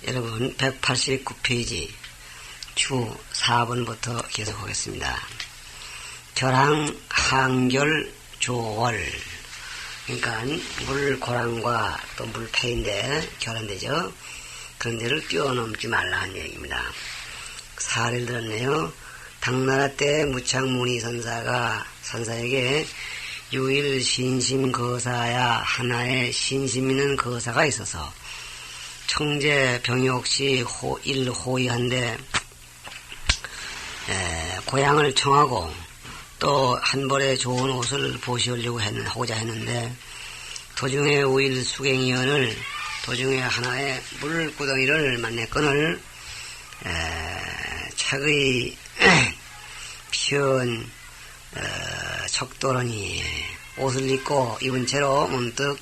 여러분 189페이지 주 4번부터 계속하겠습니다. 결항, 항결, 조월. 그러니까 물고랑과 또 물패인데 결한되죠. 그런 데를 뛰어넘지 말라 하는 얘기입니다. 사례를 들었네요. 당나라 때 무창무니 선사에게 유일 신심 거사야 하나의 신심 있는 거사가 있어서 청제 병역시 일호위한데 고향을 청하고 또 한 벌에 좋은 옷을 보시려고 하고자 했는데 도중에 우일 수갱이원을 도중에 하나의 물구덩이를 만났거늘 착의 피운 척도러니 옷을 입고 입은 채로 문득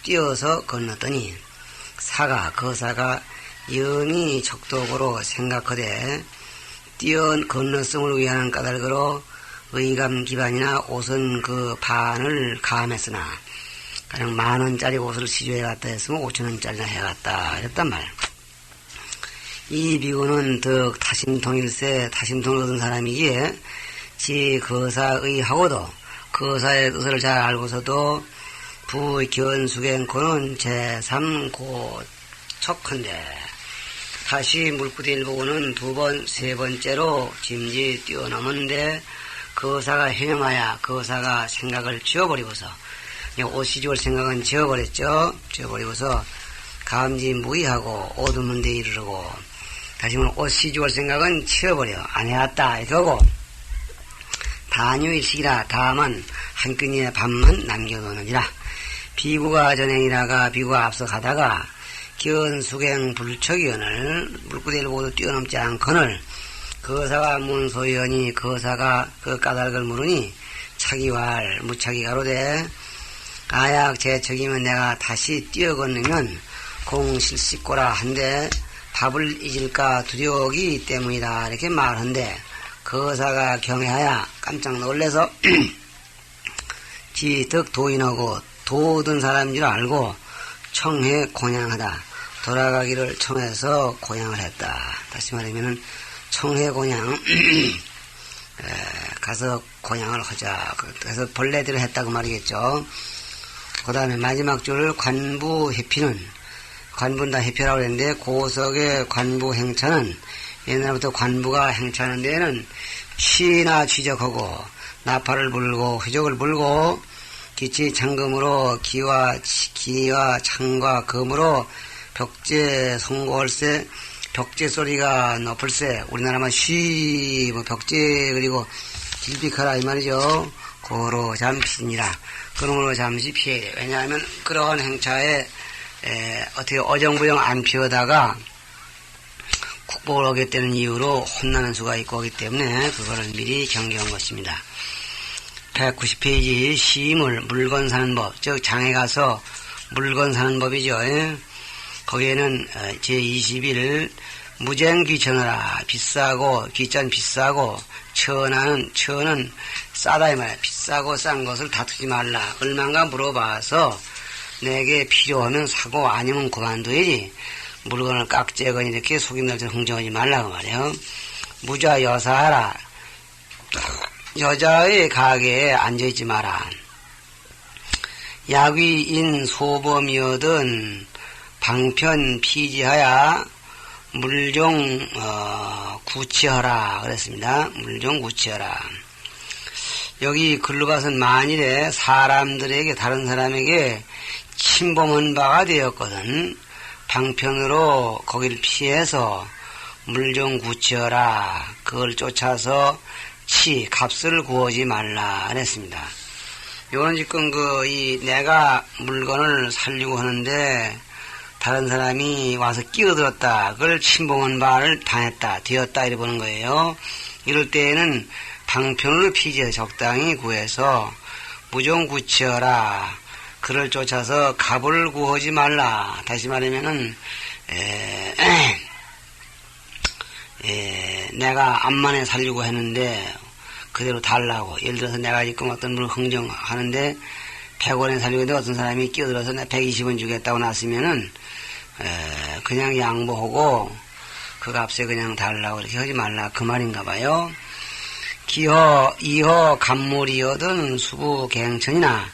뛰어서 건넜더니 거사가 영이 척도고로 생각하되 건넜음을 위한 까닭으로 의감 기반이나 옷은 그 반을 가함했으나 가령 10,000원짜리 옷을 시주해 갔다 했으면 5,000원짜리나 해갔다 이랬단 말. 이 비구는 덕 타심통일세 타심통을 얻은 사람이기에 지 거사의하고도 거사의 뜻을 잘 알고서도 부견수갱코는 제3고척한데 다시 물구덩이를 보고는 2번, 3번째로 짐지 뛰어넘었는데 거사가 해명하여 거사가 생각을 지워버리고서 옷이 죽을 생각은 지워버렸죠. 지워버리고서 감지 무의하고 옷 없는 데 이르르고 다시 말하면 옷이 죽을 생각은 치워버려 안 해왔다 이거고 단유일식이라 다만 한 끈의 밥만 남겨놓느니라. 비구가 전행이라가 비구가 앞서 가다가 견수갱 불척이언을 물구덩이를 모두 뛰어넘지 않거늘 거사가 문소연이 거사가 그 까닭을 물으니 차기왈 무차기 가로되 아약 제척이면 내가 다시 뛰어건너면 공실식고라 한데 밥을 잊을까 두려우기 때문이다 이렇게 말한데 거사가 경외하여 깜짝 놀래서 지덕 도인하고 도든 사람인 줄 알고 청해 곤양하다 돌아가기를 청해서 곤양을 했다. 다시 말하면은 청해 곤양 가서 곤양을 하자. 그래서 본래대로 했다고 말이겠죠. 그 다음에 마지막 줄 관부 해피는 관부는 다 해피라고 했는데 고석의 관부 행차는 옛날부터 관부가 행차하는 데에는 취나 취적하고 나팔을 불고 회적을 불고 기치 창금으로 기와 창과 금으로 벽제 송고할세 벽제 소리가 높을세 우리나라만 벽제 그리고 길비카라 이 말이죠. 고로 잠시니라. 그놈으로 잠시 피해야 돼. 왜냐하면 그러한 행차에 어떻게 어정부정 안 피하다가 국복을 하겠다는 이유로 혼나는 수가 있고 하기 때문에 그거를 미리 경계한 것입니다. 190페이지 시물 물건 사는 법, 즉 장에 가서 물건 사는 법이죠. 거기에는 제21 무쟁 귀천하라. 비싸고 귀천 비싸고 천은 싸다 이 말이야. 비싸고 싼 것을 다투지 말라. 얼마인가 물어봐서 내게 필요하면 사고 아니면 그만둬야지. 물건을 깍재건 이렇게 속임날처럼 흥정하지 말라고 말이야. 무자 여사하라. 여자의 가게에 앉아있지 마라. 야귀인 소범이어든 방편 피지하야 물종 구치하라 그랬습니다. 물종 구치하라. 여기 글로 가서는 만일에 사람들에게 다른 사람에게 침범한 바가 되었거든 방편으로 거기를 피해서 물종 구치하라. 그걸 쫓아서 값을 구하지 말라 그랬습니다. 요거는 지금 내가 물건을 살려고 하는데 다른 사람이 와서 끼어들었다. 그걸 침범한 바를 당했다. 되었다. 이래 보는 거예요. 이럴 때에는 방편으로 피지에 적당히 구해서 무종구치어라. 그를 쫓아서 갑을 구하지 말라. 다시 말하면은 내가 암만에 살려고 했는데 그대로 달라고. 예를 들어서 내가 지금 어떤 분을 흥정하는데 100원에 살려고 했는데 어떤 사람이 끼어들어서 내가 120원 주겠다고 났으면은 그냥 양보하고 그 값에 그냥 달라고 이렇게 하지 말라 그 말인가 봐요. 이허 갑물이거든 수부갱천이나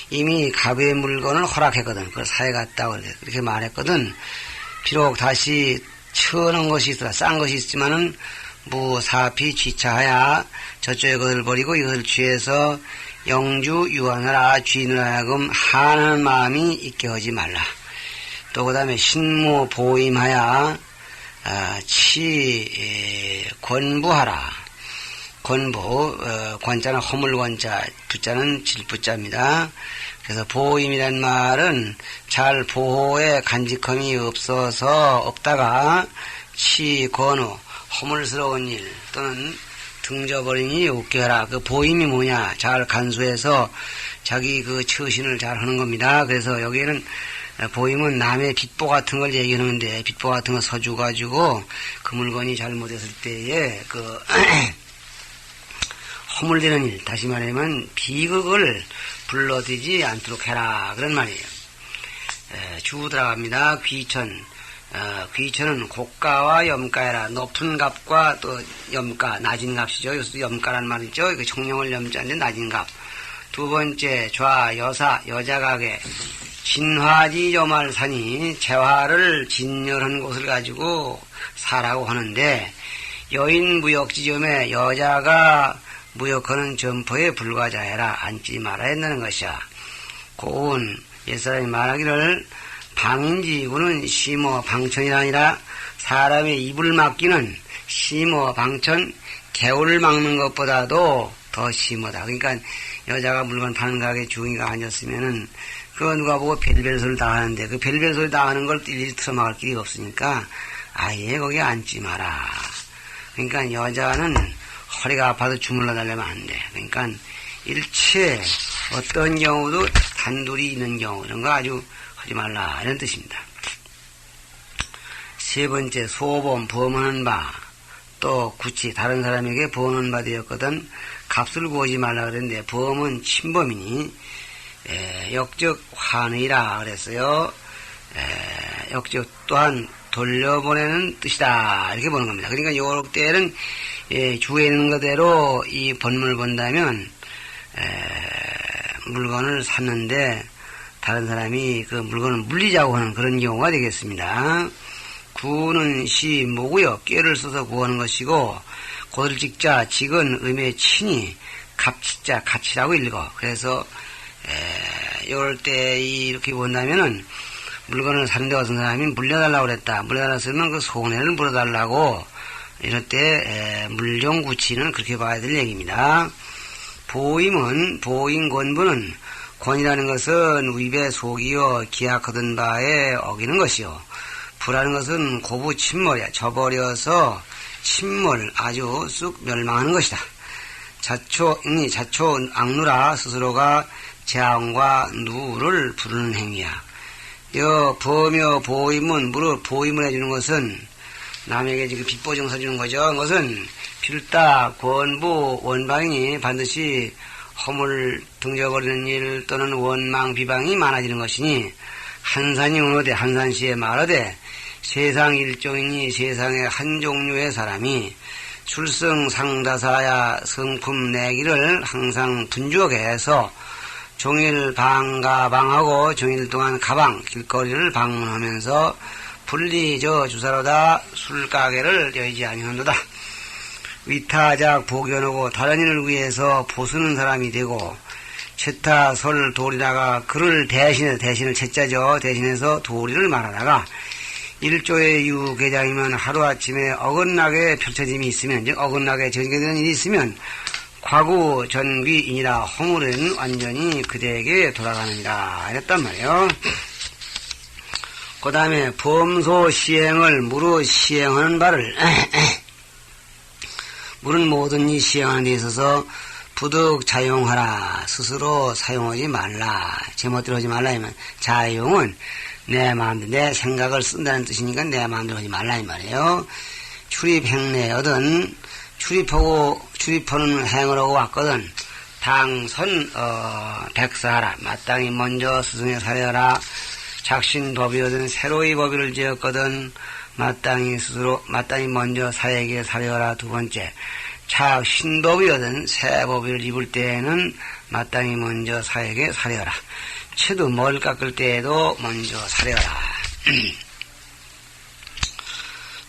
이미 갑의 물건을 허락했거든. 그걸 사해갔다고 이렇게 말했거든. 비록 다시 쳐놓은 것이 있더라. 싼 것이 있지만은 무사피 취차하야 저쪽에 그것을 버리고 이것을 취해서 영주 유한하라. 주인을 하여금 하는 마음이 있게 하지 말라. 또 그 다음에 신무 보임하야 권부하라. 권부, 권자는 허물권자, 부자는 질부자입니다. 그래서 보임이란 말은 잘 보호에 간직함이 없다가 권우, 허물스러운 일 또는 등져버린 일이 없게 하라. 그 보임이 뭐냐? 잘 간수해서 자기 그 처신을 잘 하는 겁니다. 그래서 여기에는 보임은 남의 빚보 같은 걸 얘기하는데 빚보 같은 거 서주가지고 그 물건이 잘못했을 때에 그 허물되는 일, 다시 말하면 비극을 불러들이지 않도록 해라 그런 말이에요. 주 들어갑니다. 귀천. 귀천은 고가와 염가해라. 높은 값과 또 염가, 낮은 값이죠. 여기서도 염가란 말이죠. 그 청룡을 염자인데 낮은 값. 두 번째 좌, 여사, 여자가게. 진화지 저말산이 재화를 진열한 곳을 가지고 사라고 하는데 여인 무역지점에 여자가 무역하는 점포에 불과자해라. 앉지 말아야 한다는 것이야. 고운 옛사람이 말하기를 방인지구는 심어 방천이 아니라 사람의 입을 막기는 심어 방천 개울을 막는 것보다도 더 심하다. 그러니까 여자가 물건 파는 가게 주인이가 앉았으면은 그거 누가 보고 별별 소리를 다 하는데 그 별별 소리 다 하는 걸 일일이 틀어막을 길이 없으니까 아예 거기 앉지 마라. 그러니까 여자는 허리가 아파서 주물러 달라면 안 돼. 그러니까 일체 어떤 경우도 단둘이 있는 경우 이런 거 아주 하지 말라 이런 뜻입니다. 세 번째 소범 범하는 바 또 구치 다른 사람에게 범하는 바 되었거든 값을 구하지 말라 그랬는데 범은 침범이니 역적 환의라 그랬어요. 역적 또한 돌려보내는 뜻이다 이렇게 보는 겁니다. 그러니까 요럴 때는 주에 있는 그대로 이 본문을 본다면 물건을 샀는데 다른 사람이 그 물건을 물리자고 하는 그런 경우가 되겠습니다. 구는 시 모구요 꾀를 써서 구하는 것이고 고들직자 직은 의미의 친이 갑치자 가치라고 읽어. 그래서 이럴 때 이렇게 본다면은 물건을 사는데 어떤 사람이 물려달라고 그랬다. 물려달라면 그 손해를 물어달라고 이럴 때 물정구치는 그렇게 봐야 될 얘기입니다. 보임은 보임권부는 권이라는 것은 위배 속이어 기약하던 바에 어기는 것이요. 부라는 것은 고부 침몰이야. 저버려서 침몰 아주 쑥 멸망하는 것이다. 자초 악누라 스스로가 재앙과 누를 부르는 행위야. 범여 보임은 보임을 해주는 것은 남에게 지금 빚보증 서주는 거죠. 그것은 필다 권부 원방이니 반드시 허물 등져버리는 일 또는 원망 비방이 많아지는 것이니 한산이 오너되 한산시에 말하되 세상 일종이니 세상의 한 종류의 사람이 출성상다사야 성품 내기를 항상 분주하게 해서 종일 방가방하고 종일 동안 가방 길거리를 방문하면서 분리저 주사로다 술가게를 여의지 아니하노다. 위타작 복연하고 다른 일을 위해서 보수는 사람이 되고 채타 설 도리다가 그를 대신을 채자죠. 대신해서 도리를 말하다가 일조의 유계장이면 하루아침에 어긋나게 펼쳐짐이 있으면 즉 어긋나게 전개되는 일이 있으면 과구 전귀인이라 허물은 완전히 그대에게 돌아가느니라 이랬단 말이에요. 그 다음에 범소 시행을 무로 시행하는 바를 물은 모든 이 시행하는 데 있어서 부득 자용하라. 스스로 사용하지 말라. 제멋대로 하지 말라 하면 자용은 내 마음대로 내 생각을 쓴다는 뜻이니까 내 마음대로 하지 말라 이 말이에요. 출입행례거든 출입하는 행을 하고 왔거든 당선 백사하라. 마땅히 먼저 스승에 사려라. 작신법이거든 새로이 법위를 지었거든 마땅히 먼저 사에게 사려라. 두 번째, 작신법이거든 새 법위를 입을 때에는 마땅히 먼저 사에게 사려라. 채도 뭘 깎을 때에도 먼저 사려라.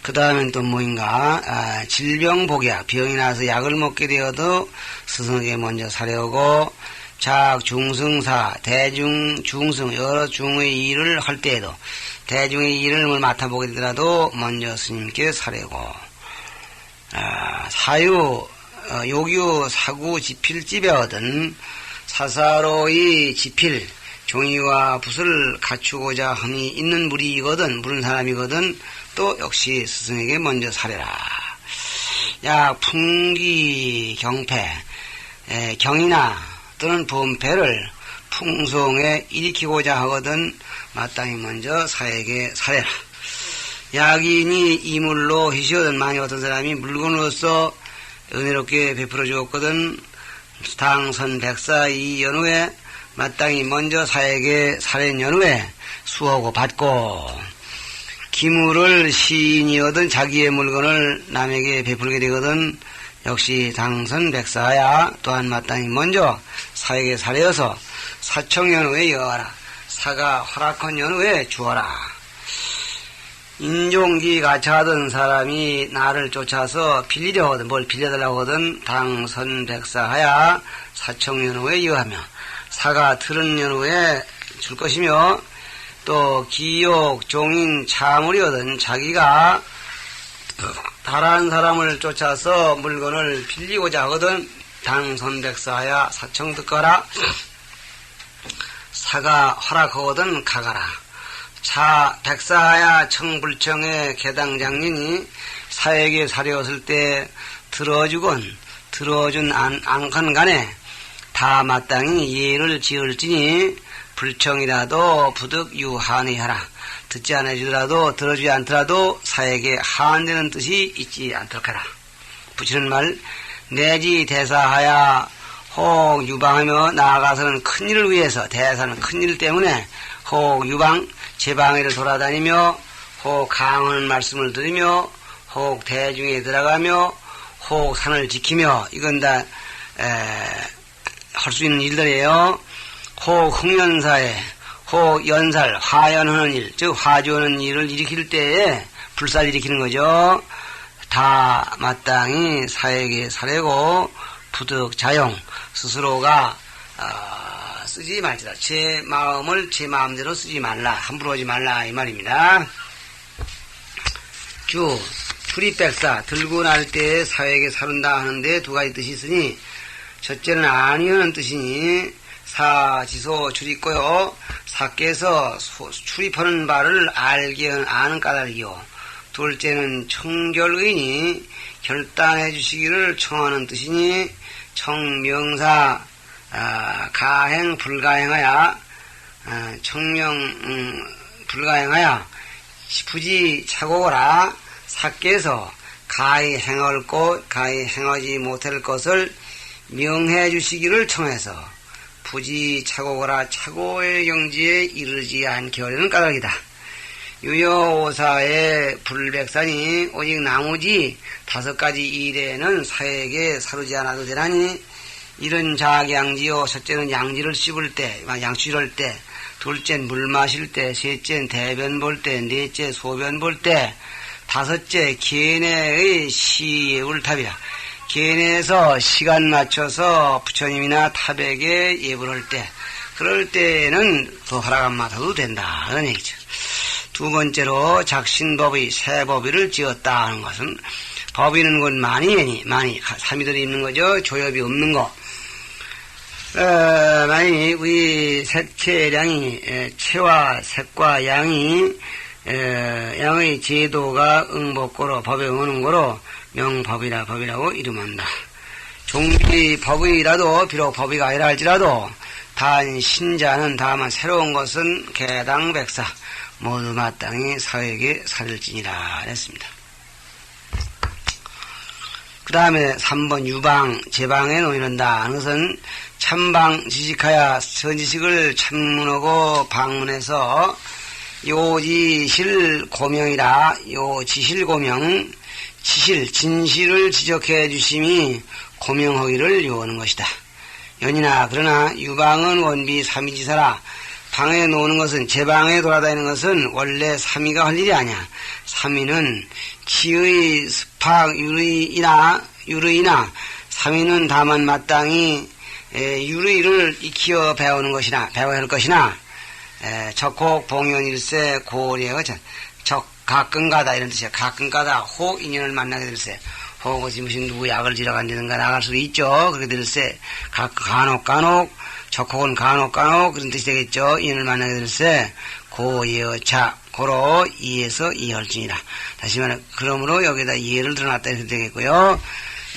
그 다음엔 또 뭐인가? 질병복약, 병이 나서 약을 먹게 되어도 스승에게 먼저 사려고, 작중승사, 중승, 여러 중의 일을 할 때에도, 대중의 일을 맡아보게 되더라도 먼저 스님께 사려고, 요규, 사구, 지필집에 얻은 사사로이 지필, 종이와 붓을 갖추고자 함이 있는 무리이거든, 사람이거든, 또 역시 스승에게 먼저 사려라. 풍기, 경패, 경이나 또는 분패를 풍성에 일으키고자 하거든 마땅히 먼저 사에게 사려라. 약인이 이물로 희시거든 많이 어떤 사람이 물건으로서 은혜롭게 베풀어 주었거든 당선 백사 이 연후에 마땅히 먼저 사에게 사려는 연후에 수하고 받고 기물을 시인이 얻은 자기의 물건을 남에게 베풀게 되거든 역시 당선 백사야 또한 마땅히 먼저 사에게 사려서 사청연후에 여하라. 사가 허락한 연후에 주어라. 인종기 가차하던 사람이 나를 쫓아서 빌리려 하거든 뭘 빌려달라고 하거든 당선 백사하야 사청연후에 여하며 사가 들은 연후에 줄 것이며 또 기욕 종인 차물이거든 자기가 다른 사람을 쫓아서 물건을 빌리고자 하거든 당선백사야 사청 듣거라. 사가 허락하거든 가가라. 백사야 청불청의 개당장년이 사에게 사려왔을 때 들어준 안건 간에 다 마땅히 예를 지을지니 불청이라도 부득 유한히 하라. 듣지 않아주더라도 들어주지 않더라도 사에게 한되는 뜻이 있지 않도록 하라. 붙이는 말 내지 대사하야 혹 유방하며 나아가서는 큰일을 위해서 대사는 큰일 때문에 혹 유방 제방에를 돌아다니며 혹 강하는 말씀을 들으며 혹 대중에 들어가며 혹 산을 지키며 이건 다 할 수 있는 일들이에요. 혹 흥연사에 혹 연살 화연하는 일 즉 화주하는 일을 일으킬 때에 불살 일으키는 거죠. 다 마땅히 사에게 사려고 부득 자용 스스로가 쓰지 말지라. 제 마음을 제 마음대로 쓰지 말라. 함부로 하지 말라 이 말입니다. 출입백사 들고 날 때 사에게 사른다 하는데 두 가지 뜻이 있으니 첫째는 아니하는 뜻이니 사지소 출입고요. 사께서 출입하는 바를 아는 까닭이요. 둘째는 청결의니 결단해 주시기를 청하는 뜻이니 청명사 가행 불가행하야 청명 불가행하야 부지 착오라. 사께서 가히 행할 것 가히 행하지 못할 것을 명해 주시기를 청해서 부지 착오거라 착오의 경지에 이르지 않게 하려는 까닭이다. 유여오사의 불백산이 오직 나머지 5가지 일에는 사에게 사르지 않아도 되나니 이런 자양지요. 첫째는 양지를 씹을 때, 양치를 때, 둘째는 물 마실 때, 셋째는 대변 볼 때, 넷째 소변 볼 때, 다섯째 계내의 시예울 탑이라. 계내에서 시간 맞춰서 부처님이나 탑에게 예불 할 때, 그럴 때는 더 허락 안 받아도 된다. 그런 얘기죠. 두 번째로 작신법의 새 법위를 지었다 하는 것은 법위는 곧 많이 사미들이 있는 거죠. 조엽이 없는 거. 만약에 우리 색채량이 체와 색과 양이 양의 제도가 응법고로 법에 응하는 거로 명법이라고 이름한다. 종비 법의라도 비록 법의가 아니라 할지라도 단 신자는 다만 새로운 것은 개당백사 모두 마땅히 사에게 사릴지니라 했습니다. 그 다음에 3번 유방 제방에 놓이는다 하는 것은 참방 지식하야 선지식을 참문하고 방문해서 요지실 고명이라. 요지실 고명, 지실, 진실을 지적해 주심이 고명하기를 요하는 것이다. 연이나 그러나 유방은 원비 삼위지사라. 방에 노는 것은, 제 방에 돌아다니는 것은 원래 삼위가 할 일이 아니야. 삼위는 지의, 습학, 유의이나 삼위는 다만 마땅히 유의를 익히어 배우는 것이나, 배워야 할 것이나, 적혹 봉연일세 고리에가 가끔가다 이런 뜻이야. 가끔가다 혹 인연을 만나게 될세. 혹 어찌 무슨 누구 약을 지러 간다든가 나갈 수도 있죠. 그렇게 될세. 간혹 적혹은 간혹 그런 뜻이 되겠죠. 인연을 만나게 될세. 고여차 고로 이에서 이해할지니라. 다시 말해 그러므로 여기다 이해를 드러났다 이렇게 되겠고요.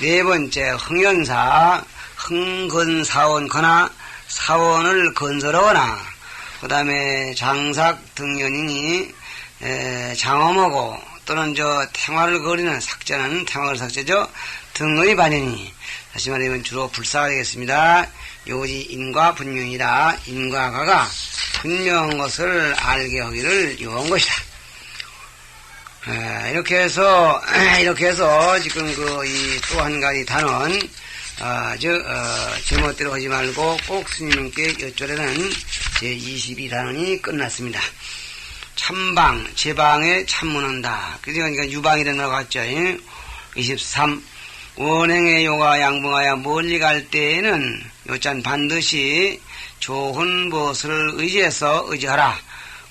네 번째 흥연사, 흥건사원거나 사원을 건설하거나, 그 다음에 장삭 등연이니 장엄하고 또는 태화를 거리는 삭제는 태화를 삭제죠. 등의 반연이, 다시 말하면 주로 불사가 되겠습니다. 요지 인과 분명이라. 인과 가가 분명한 것을 알게 하기를 요한 것이다. 이렇게 해서 지금 또 한 가지 단원, 제멋대로 하지 말고 꼭 스님께 여쭤라는 제22단원이 끝났습니다. 참방, 제방에 참문한다. 그러니까 유방이라는 것 같죠. 23. 원행의 요가 양봉하여 멀리 갈 때에는 요짠 반드시 좋은 것을 의지하라.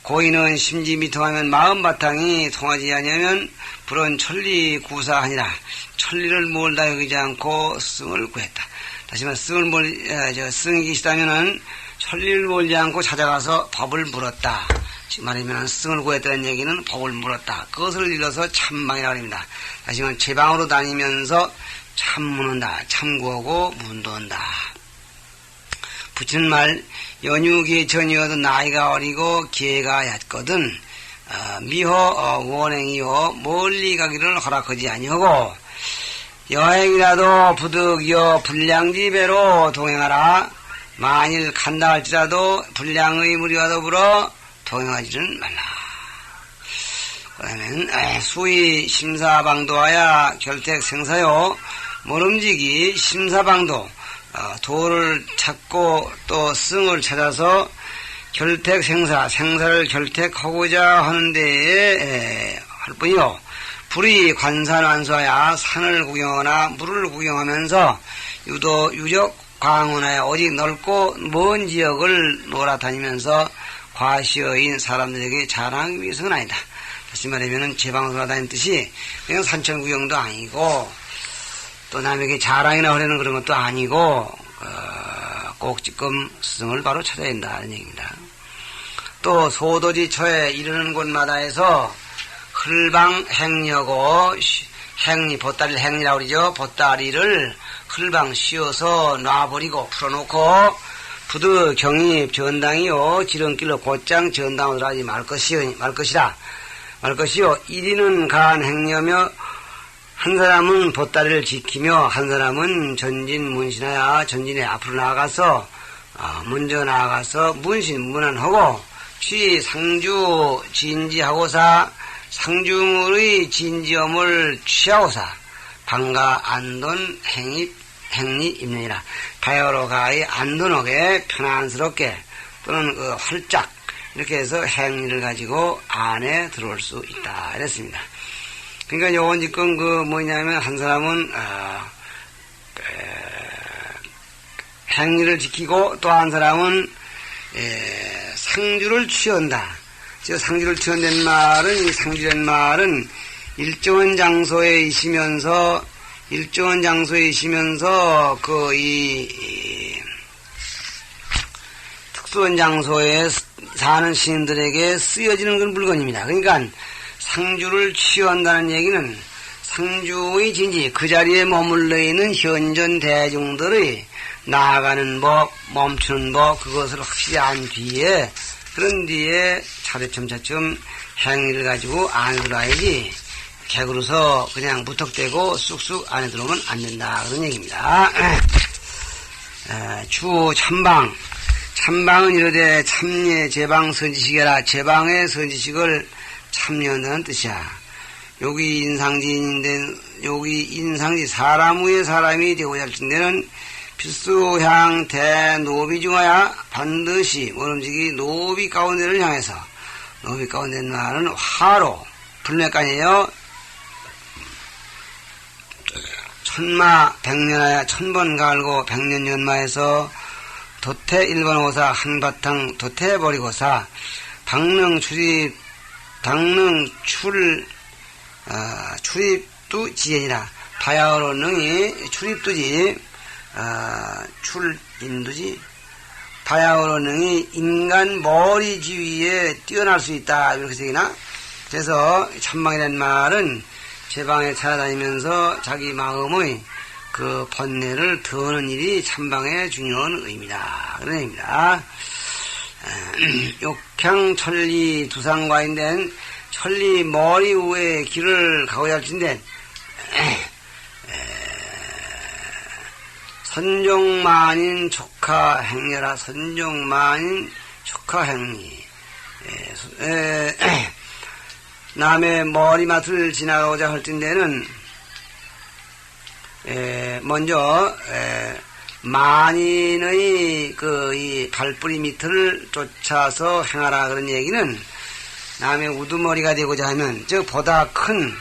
고인은 심지미 통하면 마음 바탕이 통하지 아니하면 불은 천리 구사하니라. 천리를 멀다 여기지 않고 스승을 구했다. 다시 말해 스승이 계시다면은 천리를 멀지 않고 찾아가서 법을 물었다. 즉 말하면 스승을 구했다는 얘기는 법을 물었다. 그것을 일러서 참방이라고 합니다. 다시 말해 제방으로 다니면서 참문한다. 참구하고 문도한다. 붙이는 말, 연유계천이어도 나이가 어리고 기회가 얕거든 미호 원행이요 멀리 가기를 허락하지 아니하고, 여행이라도 부득이여 불량지배로 동행하라. 만일 간다 할지라도 불량의 무리와 더불어 동행하지는 말라. 그 다음엔 수의 심사방도하야 결택생사요. 모름지기 심사방도, 도를 찾고 또 승을 찾아서 생사를 결택하고자 하는 데에 할 뿐이요. 불이 관산완수하야 산을 구경하거나 물을 구경하면서 유적 광운하여 오직 넓고 먼 지역을 놀아다니면서 과시어인 사람들에게 자랑하기 위해서는 아니다. 다시 말하면 제방으로 돌아다니는 뜻이 그냥 산천 구경도 아니고 또 남에게 자랑이나 하려는 그런 것도 아니고 꼭 지금 스승을 바로 찾아야 된다는 얘기입니다. 또 소도지처에 이르는 곳마다에서 흘방 행려고, 행리 보따리를 행리라고 그러죠. 보따리를 흘방 씌워서 놔버리고 풀어놓고 부득 경입 전당이요 지름길로 곧장 전당으로 하지 말 것이요. 이리는 간 행려며 한 사람은 보따리를 지키며 한 사람은 전진문신하여 전진에 앞으로 나아가서 먼저 나아가서 문안하고 취 상주 진지하고사 상중의 진지엄을 취하고사 방가 안돈 행리 입느니라. 가요로 가히 안돈하게 편안스럽게 또는 활짝 이렇게 해서 행리를 가지고 안에 들어올 수 있다 이랬습니다. 그러니까 요건 지금 뭐냐면 한 사람은 행리를 지키고 또 한 사람은 상주를 취한다. 저 상주를 취한다는 말은, 이 상주라는 말은 일정한 장소에 있으면서 특수한 장소에 사는 시인들에게 쓰여지는 그런 물건입니다. 그러니까 상주를 취한다는 얘기는 상주의 진지, 그 자리에 머물러 있는 현전 대중들의 나아가는 법, 멈추는 법, 그것을 확실히 안 뒤에, 그런 뒤에 차츰 행위를 가지고 안에 들어와야지, 객으로서 그냥 무턱대고 쑥쑥 안에 들어오면 안 된다. 그런 얘기입니다. 주 참방. 참방은 이르되 참예 제방 선지식이라. 제방의 선지식을 참여한다는 뜻이야. 여기 인상지인데 여기 인상지 사람 위에 사람이 되고자 할 때는 필수향 대노비 중하야 반드시 모름지기 노비 가운데를 향해서. 노비 가운데 말은 화로 불맥간이에요. 천마 백년하야 천번 갈고 백년 연마해서 도태 일반 오사 한바탕 도태 버리고사 당능 출입 당능 출입도 지연이라. 바야흐로 능이 출입도지 출인도지. 바야흐로 능이 인간 머리 지위에 뛰어날 수 있다 이렇게 되기나. 그래서 천방이라는 말은 제방에 찾아다니면서 자기 마음의 그 번뇌를 드는 일이 참방의 중요한 의미다 그런 의미입니다. 욕향천리 두상과인된 천리 머리 위에 길을 가고자 할 텐데 선종만인 촉하행례라. 선종만인 촉하행리. 남의 머리맡을 지나가고자 할 텐데는 먼저 만인의 이 발뿌리 밑을 쫓아서 행하라 그런 얘기는 남의 우두머리가 되고자 하면 보다 큰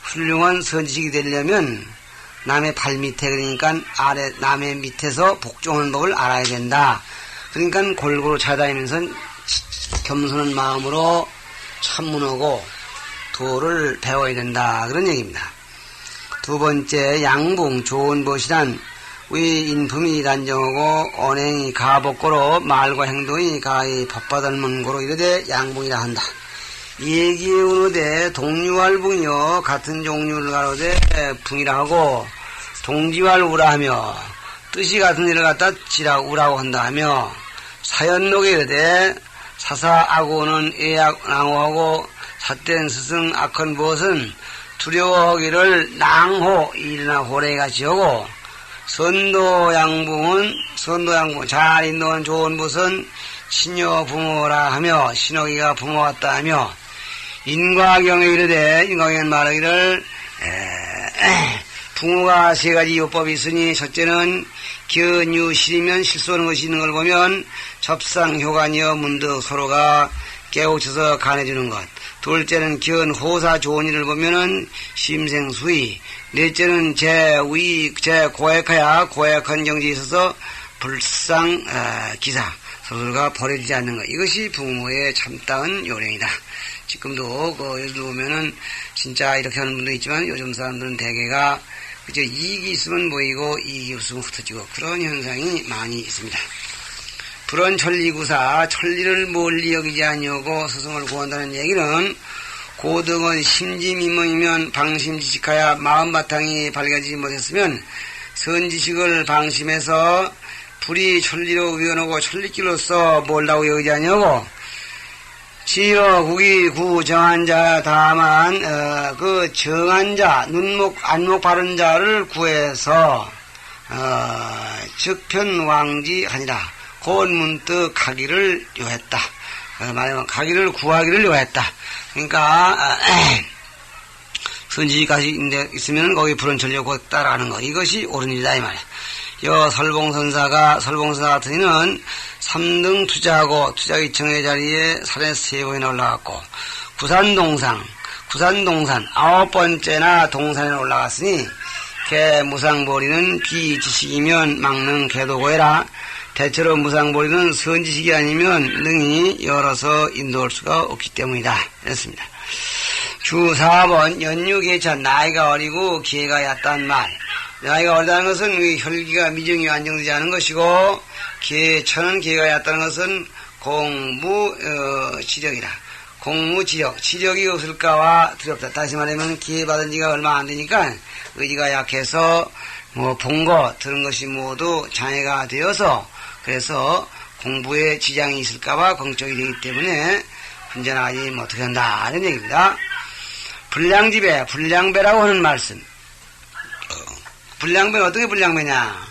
훌륭한 선지식이 되려면 남의 발 밑에 그러니까 아래 남의 밑에서 복종하는 법을 알아야 된다. 그러니까 골고루 찾아다니면서 겸손한 마음으로 참문하고 도를 배워야 된다 그런 얘기입니다. 두 번째 양봉 좋은 것이란 위 인품이 단정하고 언행이 가복고로 말과 행동이 가히 법받을문 고로 이르되 양봉이라 한다. 얘기에 오르되 동류활붕이요 같은 종류를 가로되 붕이라 하고 동지활 우라 하며 뜻이 같은 일을 갖다 지라 우라고 한다 하며 사연록에 이르되 사사아고는 애약낭호하고 삿된 스승 악한 무엇은 두려워하기를 낭호 일이나 호래같이 하고 선도양붕은 잘 인도한 좋은 무엇은 친여 부모라 하며 신호기가 부모 같다 하며 인과경에 이르되 인과경은 말하기를 부모가 세 가지 요법이 있으니 첫째는 견유실이면 실수하는 것이 있는 걸 보면 접상효관이여 문득 서로가 깨우쳐서 간해주는 것. 둘째는 견호사 좋은 일을 보면은 심생수의. 넷째는 제고액하야 고액한 경지에 있어서 불상기사. 서로가 버려지지 않는 것. 이것이 부모의 참다운 요령이다. 지금도 예를 들어보면은 진짜 이렇게 하는 분도 있지만 요즘 사람들은 대개가 그저 이익이 있으면 모이고 이익이 없으면 흩어지고 그런 현상이 많이 있습니다. 불언 천리구사 천리를 멀리 여기지 아니하고 스승을 구한다는 얘기는 고등은 심지미멍이면 방심지식하야 마음바탕이 밝아지지 못했으면 선지식을 방심해서 불이 천리로 위헌하고 천리길로서 몰라고 여기지 아니하고 지어 국이 구 정한 자 다만 그 정한 자 눈목 안목 바른 자를 구해서 즉편왕지하니라. 곧 문득 가기를 요했다. 말하면 가기를 구하기를 요했다. 그러니까 선지까지 있으면 거기 불언천리로 곧 따라가는 거. 이것이 옳은 일이다 이 말이야. 설봉선사 같은 이는 3등 투자하고 투자기청의 자리에 산에 3번이나 올라갔고 구산동산 9번째나 동산에 올라갔으니 개무상보리는 비지식이면 막는 개도고해라. 대체로 무상보리는 선지식이 아니면 능히 열어서 인도할 수가 없기 때문이다. 이랬습니다. 주 4번 연유계천 나이가 어리고 기회가 얕다는 말. 나이가 어리다는 것은 혈기가 미정이 안정되지 않은 것이고 계천은 기회가 얕다는 것은 공무지력이라. 지력이 없을까와 두렵다. 다시 말하면 기회 받은 지가 얼마 안 되니까 의지가 약해서 본 거 들은 것이 모두 장애가 되어서 그래서 공부에 지장이 있을까봐 걱정이 되기 때문에 hun전하지 못하게 한다. 이런 얘기입니다. 불량배라고 하는 말씀. 불량배는 어떻게 불량배냐?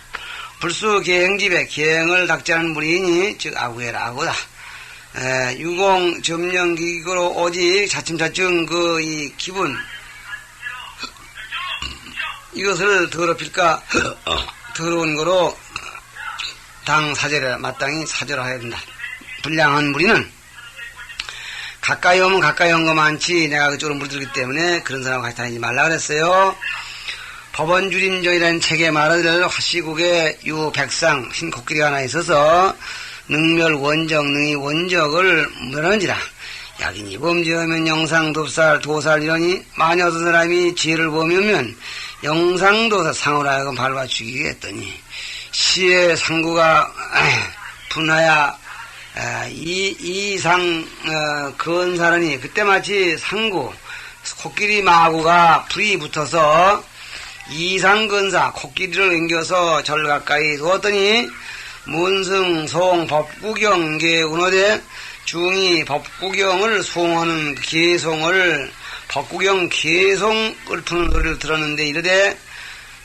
불수 계행집에 계행을 닥자는 무리이니 즉 아구해라 아구다. 유공 점령기구로 오직 차츰차츰 그 이 기분 이것을 더럽힐까 더러운 거로 당 사절에 마땅히 사절해야 된다. 불량한 무리는 가까이 오면 가까이 온 거 많지 내가 그쪽으로 물들기 때문에 그런 사람 같이 다니지 말라 그랬어요. 법원주림정이라는 책에 말하기를 화시국에 유백상 흰 코끼리가 하나 있어서 능멸 원적 능이 원적을 물어는지라. 약인이 범죄하면 영상도살 도살 이러니 만약 어떤 사람이 죄를 범하면 영상도살 상을 하여금 밟아 죽이게 했더니 시의 상구가 분하야 이상 건사라니 그때 마치 상구 코끼리 마구가 불이 붙어서 이상건사 코끼리를 앵겨서 절 가까이 두었더니 문승 송 법구경 계운호대 중이 법구경을 송하는 계송을 법구경 계송을 푸는 소리를 들었는데 이르되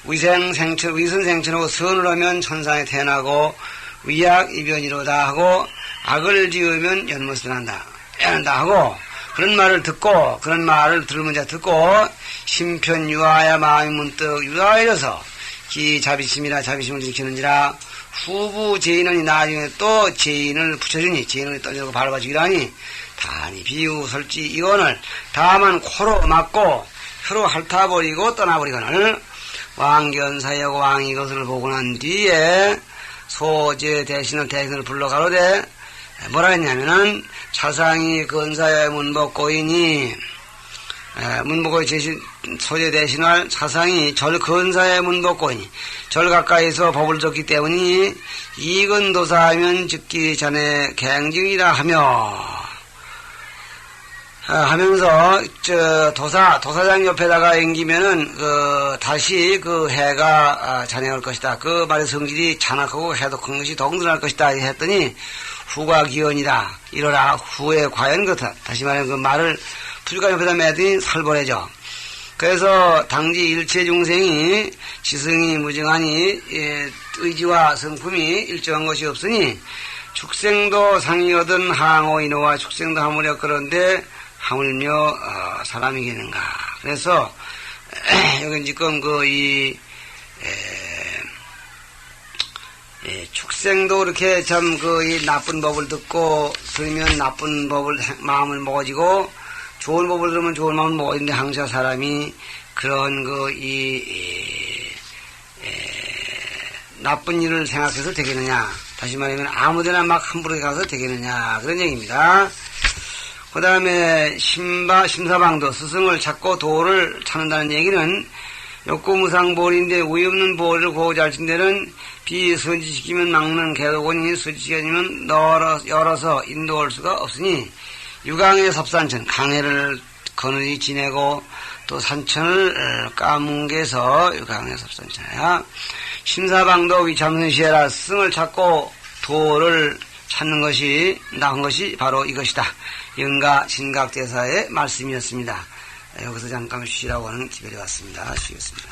위선생천하고 선을 하면 천상에 태어나고 위약이변이로다 하고 악을 지으면 연못을 한다 하고 그런 말을 들으면 자 듣고 심편유하야 마음이 문득 유하여져서 기 자비심이라 자비심을 지키는지라. 후부 죄인은 나중에 또 죄인을 붙여주니 죄인을 떠들고 밟아주기라 하니 단이 비유 설지 이원을 다만 코로 막고 혀로 핥아버리고 떠나버리거늘 왕견사여고 왕이 이것을 보고 난 뒤에 소제 대신을 불러 가로되 뭐라 했냐면은 차상이 건사의 문복고이니 문복고의 제신 소제 대신할 차상이 절 건사의 문복고이니 절 가까이서 법을 줬기 때문에 이건도사하면 즉기 전에 갱증이라 하면서 도사장 옆에다가 앵기면은 다시 그 해가 잔해올 것이다. 그 말의 성질이 잔악하고 해독한 것이 동들할 것이다 했더니 후가 기원이다. 이러라 후에 과연 그렇다. 다시 말하면 그 말을 풀가 옆에다 매더니 살벌해져. 그래서 당지 일체 중생이 지성이 무증하니 의지와 성품이 일정한 것이 없으니 축생도 상이 얻은 항오인호와 축생도 하물며 그런데 하물며 사람이겠는가. 그래서 여기 지금 축생도 이렇게 참 이 나쁜 법을 들으면 나쁜 법을 마음을 먹어지고 좋은 법을 들으면 좋은 마음을 먹어지는데 항상 사람이 그런 나쁜 일을 생각해서 되겠느냐. 다시 말하면 아무데나 막 함부로 가서 되겠느냐. 그런 얘기입니다. 그 다음에 심사방도 스승을 찾고 도를 찾는다는 얘기는 욕구무상보리인데 우유없는 보리를 고잘친 데는 비선지시키면 막는 개도곤이 선지시키면 열어서 인도할 수가 없으니 유강의 섭산천 강해를 거느리 지내고 또 산천을 까뭉개서 유강의 섭산천이야. 심사방도 위참선시해라. 스승을 찾고 도를 찾는 것이 나은 것이 바로 이것이다. 영가 진각대사의 말씀이었습니다. 여기서 잠깐 쉬라고 하는 기별이 왔습니다. 쉬겠습니다.